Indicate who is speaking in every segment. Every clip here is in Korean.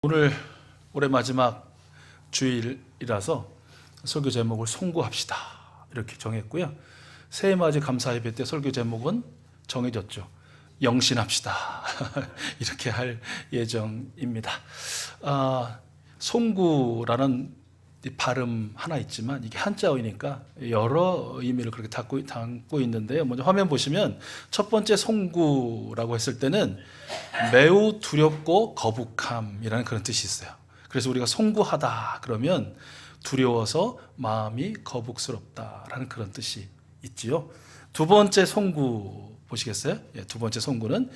Speaker 1: 오늘 올해 마지막 주일이라서 설교 제목을 송구합시다 이렇게 정했고요. 새해 맞이 감사 예배 때 설교 제목은 정해졌죠. 영신합시다 이렇게 할 예정입니다. 송구라는 발음 하나 있지만 이게 한자어이니까 여러 의미를 그렇게 담고 있는데요. 먼저 화면 보시면 첫 번째 송구라고 했을 때는 매우 두렵고 거북함이라는 그런 뜻이 있어요. 그래서 우리가 송구하다 그러면 두려워서 마음이 거북스럽다라는 그런 뜻이 있지요. 두 번째 송구 보시겠어요? 두 번째 송구는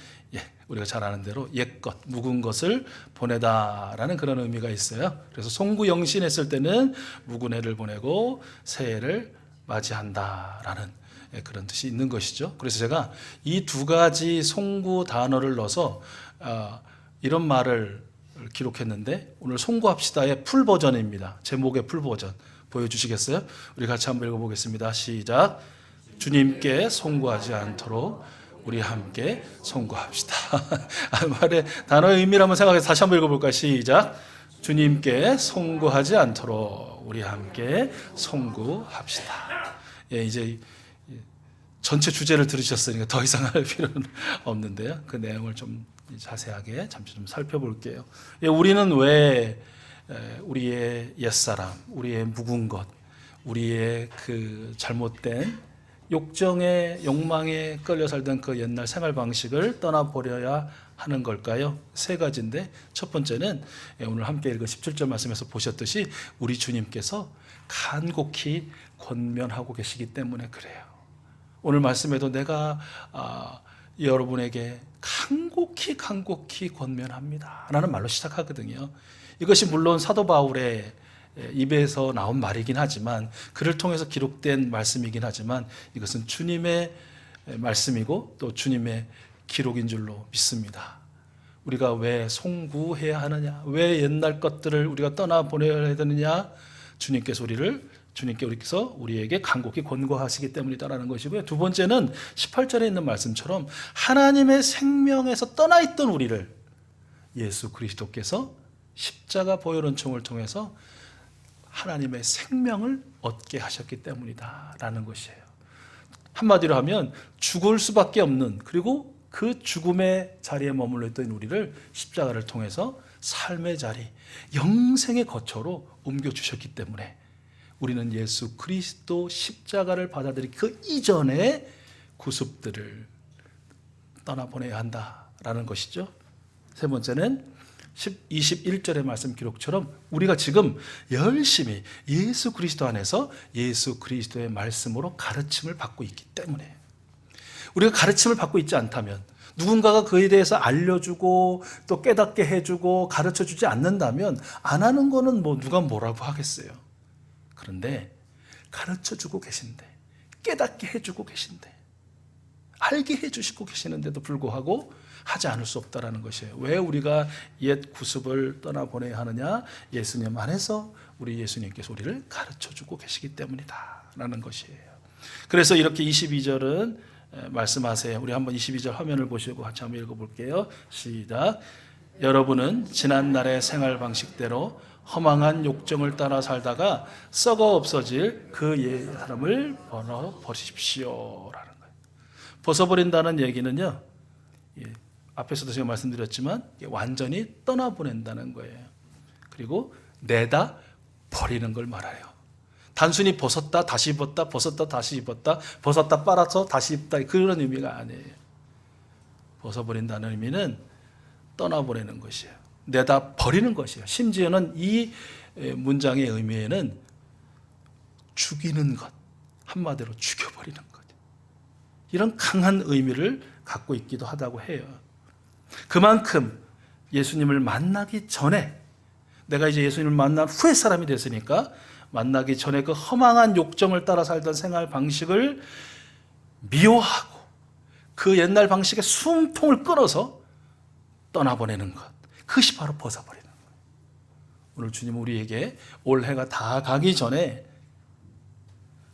Speaker 1: 우리가 잘 아는 대로 옛것, 묵은 것을 보내다라는 그런 의미가 있어요. 그래서 송구 영신했을 때는 묵은 해를 보내고 새해를 맞이한다라는 그런 뜻이 있는 것이죠. 그래서 제가 이 두 가지 송구 단어를 넣어서 이런 말을 기록했는데 오늘 송구합시다의 풀 버전입니다. 제목의 풀 버전 보여주시겠어요? 우리 같이 한번 읽어보겠습니다. 시작. 주님께 송구하지 않도록 우리 함께 송구합시다. 말의 단어의 의미를 한번 생각해서 다시 한번 읽어볼까요? 시작. 주님께 송구하지 않도록 우리 함께 송구합시다. 이제 전체 주제를 들으셨으니까 더 이상 할 필요는 없는데요. 그 내용을 좀 자세하게 잠시 좀 살펴볼게요. 우리는 왜 우리의 옛사람, 우리의 묵은 것, 우리의 그 잘못된 욕정에 욕망에 끌려 살던 그 옛날 생활 방식을 떠나버려야 하는 걸까요? 세 가지인데 첫 번째는 오늘 함께 읽은 17절 말씀에서 보셨듯이 우리 주님께서 간곡히 권면하고 계시기 때문에 그래요. 오늘 말씀에도 내가 여러분에게 간곡히 권면합니다 라는 말로 시작하거든요. 이것이 물론 사도 바울의 입에서 나온 말이긴 하지만 그를 통해서 기록된 말씀이긴 하지만 이것은 주님의 말씀이고 또 주님의 기록인 줄로 믿습니다. 우리가 왜 송구해야 하느냐, 왜 옛날 것들을 우리가 떠나보내야 되느냐, 주님께서 우리에게 간곡히 권고하시기 때문이다라는 것이고요. 두 번째는 18절에 있는 말씀처럼 하나님의 생명에서 떠나 있던 우리를 예수 그리스도께서 십자가 보혈 은총을 통해서 하나님의 생명을 얻게 하셨기 때문이다라는 것이에요. 한마디로 하면 죽을 수밖에 없는, 그리고 그 죽음의 자리에 머물러 있던 우리를 십자가를 통해서 삶의 자리, 영생의 거처로 옮겨주셨기 때문에 우리는 예수 그리스도 십자가를 받아들이기 그 이전의 구습들을 떠나보내야 한다라는 것이죠. 세 번째는 21절의 말씀 기록처럼 우리가 지금 열심히 예수 그리스도 안에서 예수 그리스도의 말씀으로 가르침을 받고 있기 때문에, 우리가 가르침을 받고 있지 않다면, 누군가가 그에 대해서 알려주고 또 깨닫게 해주고 가르쳐주지 않는다면 안 하는 거는 누가 뭐라고 하겠어요. 그런데 가르쳐주고 계신데, 깨닫게 해주고 계신데, 알게 해주시고 계시는데도 불구하고 하지 않을 수 없다라는 것이에요. 왜 우리가 옛 구습을 떠나보내야 하느냐? 예수님 안에서 우리 예수님께서 우리를 가르쳐주고 계시기 때문이다라는 것이에요. 그래서 이렇게 22절은 말씀하세요. 우리 한번 22절 화면을 보시고 같이 한번 읽어볼게요. 시작. 여러분은 지난날의 생활 방식대로 허망한 욕정을 따라 살다가 썩어 없어질 그 옛 사람을 벗어버리십시오라는 거예요. 벗어버린다는 얘기는요, 앞에서도 제가 말씀드렸지만 완전히 떠나보낸다는 거예요. 그리고 내다 버리는 걸 말해요. 단순히 벗었다 다시 입었다, 벗었다 다시 입었다, 벗었다 빨아서 다시 입다, 그런 의미가 아니에요. 벗어버린다는 의미는 떠나보내는 것이에요. 내다 버리는 것이에요. 심지어는 이 문장의 의미에는 죽이는 것, 한마디로 죽여버리는 것, 이런 강한 의미를 갖고 있기도 하다고 해요. 그만큼 예수님을 만나기 전에, 내가 이제 예수님을 만난 후에 사람이 됐으니까 만나기 전에 그 허망한 욕정을 따라 살던 생활 방식을 미워하고 그 옛날 방식의 숨통을 끊어서 떠나보내는 것, 그것이 바로 벗어버리는 거예요. 오늘 주님은 우리에게 올해가 다 가기 전에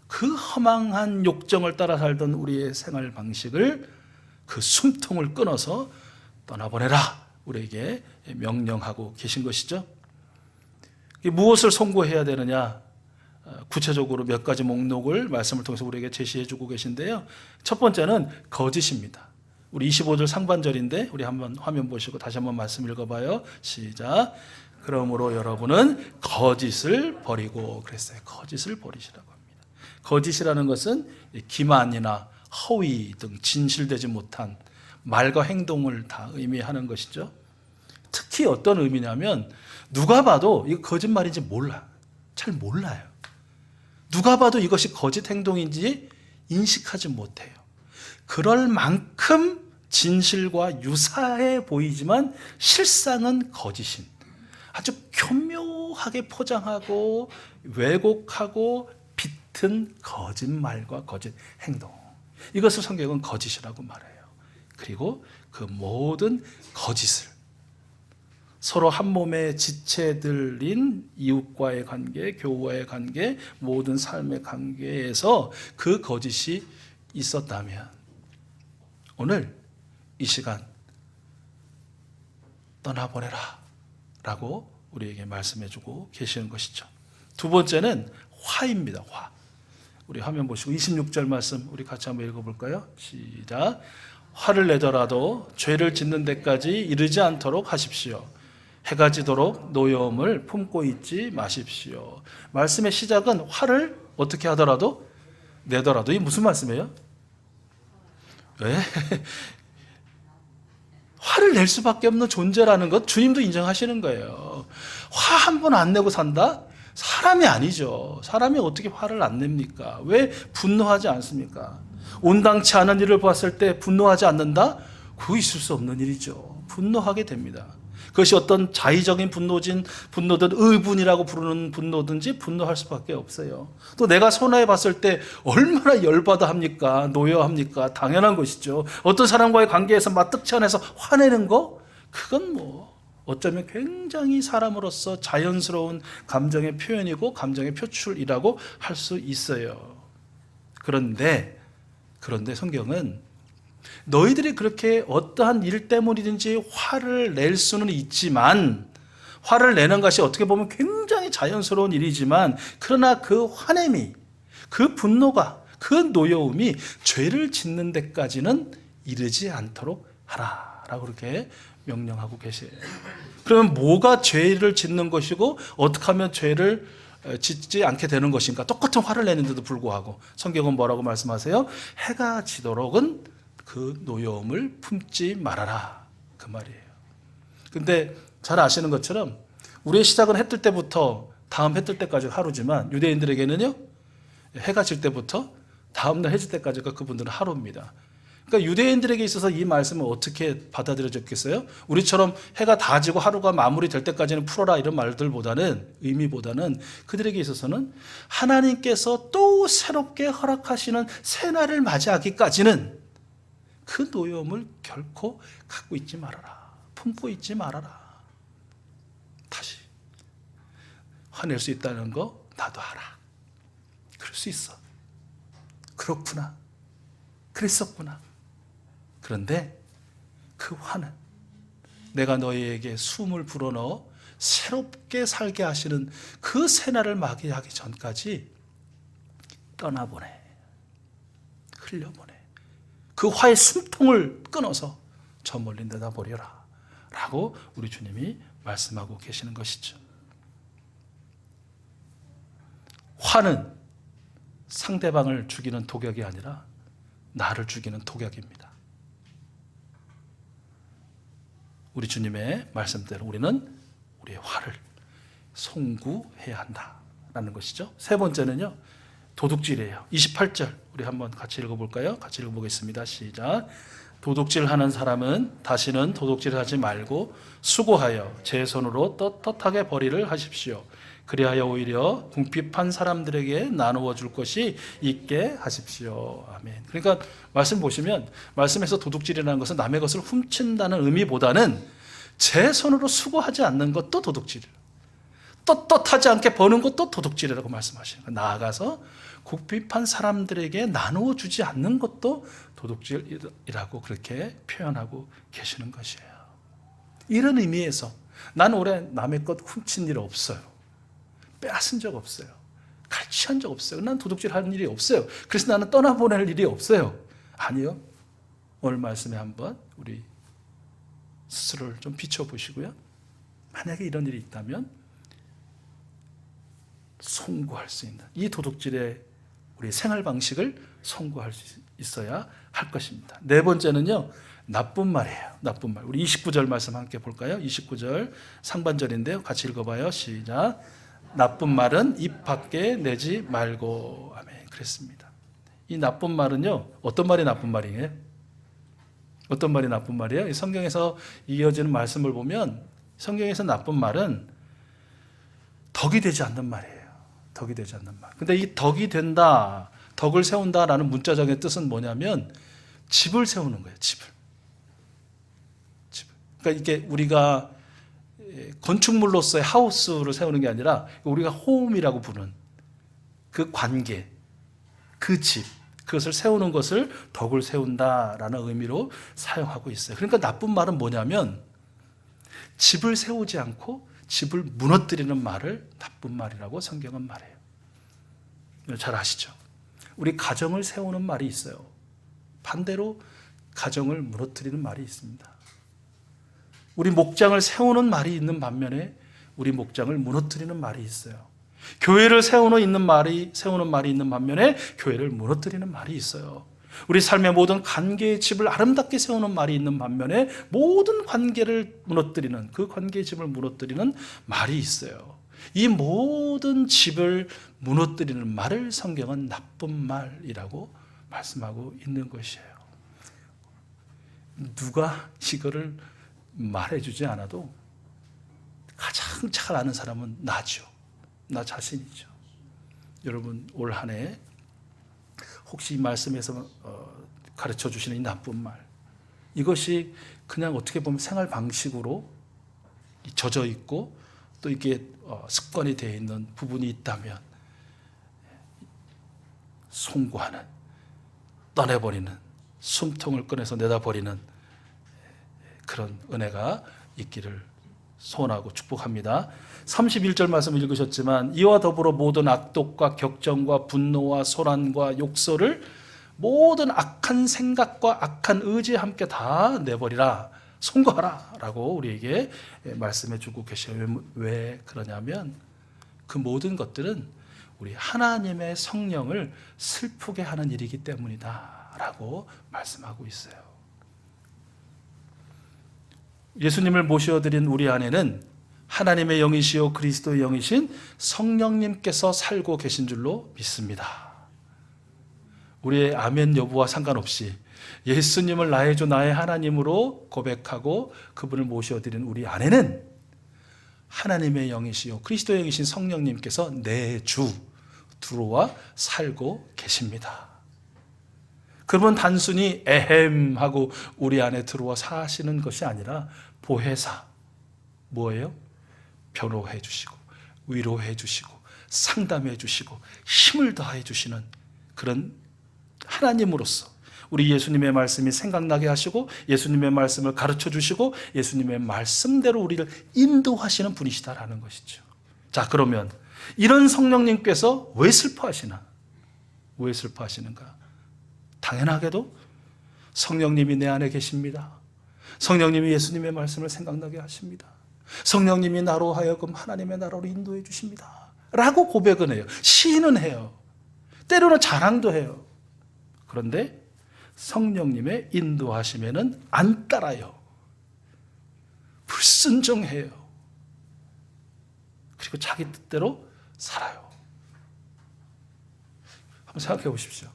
Speaker 1: 그 허망한 욕정을 따라 살던 우리의 생활 방식을, 그 숨통을 끊어서 떠나보내라 우리에게 명령하고 계신 것이죠. 무엇을 송구해야 되느냐? 구체적으로 몇 가지 목록을 말씀을 통해서 우리에게 제시해 주고 계신데요. 첫 번째는 거짓입니다. 우리 25절 상반절인데 우리 한번 화면 보시고 다시 한번 말씀 읽어봐요. 시작. 그러므로 여러분은 거짓을 버리고 그랬어요. 거짓을 버리시라고 합니다. 거짓이라는 것은 기만이나 허위 등 진실되지 못한 말과 행동을 다 의미하는 것이죠. 특히 어떤 의미냐면 누가 봐도 이거 거짓말인지 몰라. 잘 몰라요. 누가 봐도 이것이 거짓 행동인지 인식하지 못해요. 그럴 만큼 진실과 유사해 보이지만 실상은 거짓인, 아주 교묘하게 포장하고 왜곡하고 비튼 거짓말과 거짓 행동, 이것을 성경은 거짓이라고 말해요. 그리고 그 모든 거짓을 서로 한 몸의 지체들인 이웃과의 관계, 교우와의 관계, 모든 삶의 관계에서 그 거짓이 있었다면 오늘 이 시간 떠나보내라 라고 우리에게 말씀해주고 계시는 것이죠. 두 번째는 화입니다. 화. 우리 화면 보시고 26절 말씀 우리 같이 한번 읽어볼까요? 시작. 화를 내더라도 죄를 짓는 데까지 이르지 않도록 하십시오. 해가 지도록 노여움을 품고 있지 마십시오. 말씀의 시작은 화를 어떻게 하더라도 내더라도. 이게 무슨 말씀이에요? 왜? 화를 낼 수밖에 없는 존재라는 것 주님도 인정하시는 거예요. 화 한 번 안 내고 산다? 사람이 아니죠. 사람이 어떻게 화를 안 냅니까? 왜 분노하지 않습니까? 온당치 않은 일을 봤을 때 분노하지 않는다? 그거 있을 수 없는 일이죠. 분노하게 됩니다. 그것이 어떤 자의적인 분노든 의분이라고 부르는 분노든지 분노할 수밖에 없어요. 또 내가 손해 봤을 때 얼마나 열받아 합니까? 노여합니까? 당연한 것이죠. 어떤 사람과의 관계에서 마뜩치 않아서 화내는 거? 그건 뭐 어쩌면 굉장히 사람으로서 자연스러운 감정의 표현이고 감정의 표출이라고 할 수 있어요. 그런데 성경은 너희들이 그렇게 어떠한 일 때문이든지 화를 낼 수는 있지만, 화를 내는 것이 어떻게 보면 굉장히 자연스러운 일이지만, 그러나 그 화냄이, 그 분노가, 그 노여움이 죄를 짓는 데까지는 이르지 않도록 하라라고 그렇게 명령하고 계세요. 그러면 뭐가 죄를 짓는 것이고 어떻게 하면 죄를 짓지 않게 되는 것인가? 똑같은 화를 내는데도 불구하고 성경은 뭐라고 말씀하세요? 해가 지도록은 그 노여움을 품지 말아라, 그 말이에요. 근데 잘 아시는 것처럼 우리의 시작은 해 뜰 때부터 다음 해 뜰 때까지 하루지만 유대인들에게는요, 해가 질 때부터 다음 날 해 질 때까지가 그분들은 하루입니다. 그러니까 유대인들에게 있어서 이 말씀은 어떻게 받아들여졌겠어요? 우리처럼 해가 다 지고 하루가 마무리될 때까지는 풀어라 이런 말들보다는, 의미보다는 그들에게 있어서는 하나님께서 또 새롭게 허락하시는 새날을 맞이하기까지는 그 노여움을 결코 갖고 있지 말아라, 품고 있지 말아라. 다시 화낼 수 있다는 거 나도 알아. 그럴 수 있어. 그렇구나. 그랬었구나. 그런데 그 화는 내가 너희에게 숨을 불어넣어 새롭게 살게 하시는 그 새날을 맞이하기 전까지 떠나보내, 흘려보내. 그 화의 숨통을 끊어서 저 멀리 내다버려라 라고 우리 주님이 말씀하고 계시는 것이죠. 화는 상대방을 죽이는 독약이 아니라 나를 죽이는 독약입니다. 우리 주님의 말씀대로 우리는 우리의 화를 송구해야 한다라는 것이죠. 세 번째는요, 도둑질이에요. 28절 우리 한번 같이 읽어볼까요? 같이 읽어보겠습니다. 시작. 도둑질하는 사람은 다시는 도둑질하지 말고 수고하여 제 손으로 떳떳하게 벌이를 하십시오. 그리하여 오히려 궁핍한 사람들에게 나누어 줄 것이 있게 하십시오. 아멘. 그러니까 말씀 보시면 말씀에서 도둑질이라는 것은 남의 것을 훔친다는 의미보다는 제 손으로 수고하지 않는 것도 도둑질이에요. 떳떳하지 않게 버는 것도 도둑질이라고 말씀하시는 거예요. 나아가서 궁핍한 사람들에게 나누어 주지 않는 것도 도둑질이라고 그렇게 표현하고 계시는 것이에요. 이런 의미에서 난 올해 남의 것 훔친 일 없어요. 빼앗은 적 없어요. 갈취한 적 없어요. 난 도둑질하는 일이 없어요. 그래서 나는 떠나보낼 일이 없어요. 아니요. 오늘 말씀에 한번 우리 스스로를 좀 비춰보시고요. 만약에 이런 일이 있다면 송구할 수 있는 이 도둑질의 우리 생활 방식을 송구할 수 있어야 할 것입니다. 네 번째는요, 나쁜 말이에요. 나쁜 말. 우리 29절 말씀 함께 볼까요? 29절 상반절인데요. 같이 읽어봐요. 시작. 나쁜 말은 입 밖에 내지 말고. 아멘. 그랬습니다. 이 나쁜 말은요, 어떤 말이 나쁜 말이에요? 어떤 말이 나쁜 말이에요? 성경에서 이어지는 말씀을 보면 성경에서 나쁜 말은 덕이 되지 않는 말이에요. 덕이 되지 않는 말. 근데 이 덕이 된다, 덕을 세운다라는 문자적인 뜻은 뭐냐면 집을 세우는 거예요. 집을. 그러니까 이게 우리가 건축물로서의 하우스를 세우는 게 아니라 우리가 홈이라고 부르는 그 관계, 그 집, 그것을 세우는 것을 덕을 세운다라는 의미로 사용하고 있어요. 그러니까 나쁜 말은 뭐냐면 집을 세우지 않고 집을 무너뜨리는 말을 나쁜 말이라고 성경은 말해요. 잘 아시죠? 우리 가정을 세우는 말이 있어요. 반대로 가정을 무너뜨리는 말이 있습니다. 우리 목장을 세우는 말이 있는 반면에 우리 목장을 무너뜨리는 말이 있어요. 교회를 세우는 말이 있는 반면에 교회를 무너뜨리는 말이 있어요. 우리 삶의 모든 관계의 집을 아름답게 세우는 말이 있는 반면에 모든 관계를 무너뜨리는, 그 관계의 집을 무너뜨리는 말이 있어요. 이 모든 집을 무너뜨리는 말을 성경은 나쁜 말이라고 말씀하고 있는 것이에요. 누가 이거를 말해주지 않아도 가장 잘 아는 사람은 나죠. 나 자신이죠. 여러분, 올 한 해 혹시 이 말씀에서 가르쳐 주시는 이 나쁜 말, 이것이 그냥 어떻게 보면 생활 방식으로 젖어 있고 또 이게 습관이 되어 있는 부분이 있다면 송구하는, 떠내버리는, 숨통을 꺼내서 내다버리는 그런 은혜가 있기를 소원하고 축복합니다. 31절 말씀 읽으셨지만 이와 더불어 모든 악독과 격정과 분노와 소란과 욕설을 모든 악한 생각과 악한 의지에 함께 다 내버리라, 송구하라 라고 우리에게 말씀해 주고 계셔요. 왜 그러냐면 그 모든 것들은 우리 하나님의 성령을 슬프게 하는 일이기 때문이다 라고 말씀하고 있어요. 예수님을 모셔드린 우리 안에는 하나님의 영이시요 그리스도의 영이신 성령님께서 살고 계신 줄로 믿습니다. 우리의 아멘 여부와 상관없이 예수님을 나의 주 나의 하나님으로 고백하고 그분을 모셔드린 우리 안에는 하나님의 영이시요 그리스도의 영이신 성령님께서 내 주 들어와 살고 계십니다. 그러면 단순히 에헴 하고 우리 안에 들어와 사시는 것이 아니라 보혜사, 뭐예요? 변호해 주시고 위로해 주시고 상담해 주시고 힘을 더해 주시는 그런 하나님으로서 우리 예수님의 말씀이 생각나게 하시고 예수님의 말씀을 가르쳐 주시고 예수님의 말씀대로 우리를 인도하시는 분이시다라는 것이죠. 자, 그러면 이런 성령님께서 왜 슬퍼하시나? 왜 슬퍼하시는가? 당연하게도 성령님이 내 안에 계십니다. 성령님이 예수님의 말씀을 생각나게 하십니다. 성령님이 나로 하여금 하나님의 나라로 인도해 주십니다 라고 고백은 해요. 시인은 해요. 때로는 자랑도 해요. 그런데 성령님의 인도하심에는 안 따라요. 불순종해요. 그리고 자기 뜻대로 살아요. 한번 생각해 보십시오.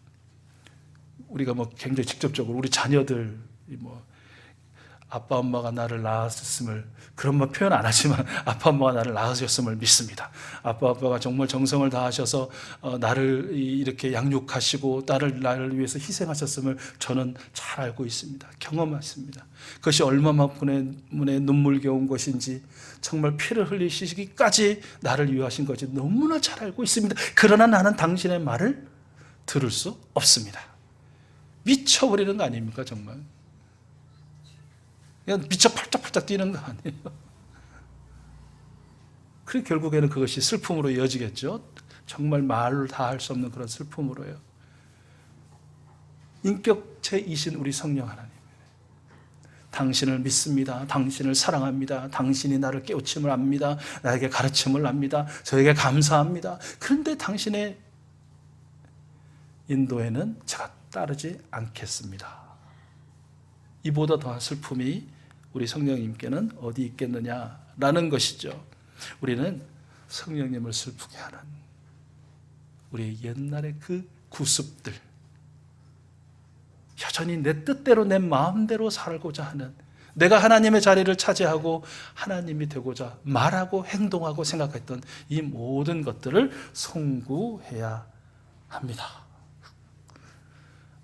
Speaker 1: 우리가 굉장히 직접적으로 우리 자녀들 아빠 엄마가 나를 낳았음을 그런 말 표현 안 하지만 아빠 엄마가 나를 낳으셨음을 믿습니다. 아빠 아빠가 정말 정성을 다하셔서 나를 이렇게 양육하시고 나를 위해서 희생하셨음을 저는 잘 알고 있습니다. 경험했습니다. 그것이 얼마만큼의 눈물겨운 것인지 정말 피를 흘리시기까지 나를 위하신 것이 너무나 잘 알고 있습니다. 그러나 나는 당신의 말을 들을 수 없습니다. 미쳐버리는 거 아닙니까 정말? 그냥 미쳐 팔짝팔짝 뛰는 거 아니에요. 그래 결국에는 그것이 슬픔으로 이어지겠죠. 정말 말로 다 할 수 없는 그런 슬픔으로요. 인격체이신 우리 성령 하나님, 당신을 믿습니다. 당신을 사랑합니다. 당신이 나를 깨우침을 압니다. 나에게 가르침을 압니다. 저에게 감사합니다. 그런데 당신의 인도에는 제가 따르지 않겠습니다. 이보다 더한 슬픔이 우리 성령님께는 어디 있겠느냐라는 것이죠. 우리는 성령님을 슬프게 하는 우리 옛날의 그 구습들, 여전히 내 뜻대로 내 마음대로 살고자 하는, 내가 하나님의 자리를 차지하고 하나님이 되고자 말하고 행동하고 생각했던 이 모든 것들을 송구해야 합니다.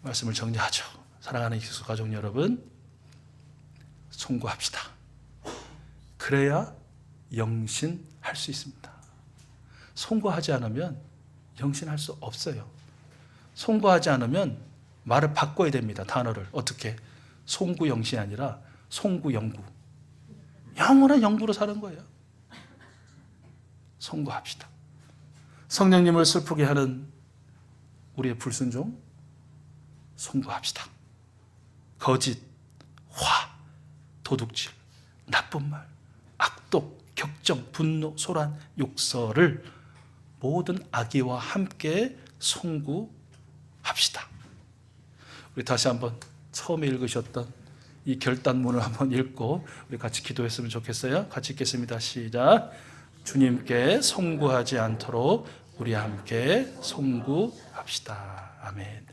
Speaker 1: 말씀을 정리하죠. 사랑하는 기수 가족 여러분, 송구합시다. 그래야 영신할 수 있습니다. 송구하지 않으면 영신할 수 없어요. 송구하지 않으면 말을 바꿔야 됩니다. 단어를. 어떻게? 송구영신이 아니라 송구영구. 영원한 영구로 사는 거예요. 송구합시다. 성령님을 슬프게 하는 우리의 불순종 송구합시다. 거짓, 화, 도둑질, 나쁜 말, 악독, 격정, 분노, 소란, 욕설을 모든 악의와 함께 송구합시다. 우리 다시 한번 처음에 읽으셨던 이 결단문을 한번 읽고 우리 같이 기도했으면 좋겠어요. 같이 읽겠습니다. 시작. 주님께 송구하지 않도록 우리 함께 송구합시다. 아멘.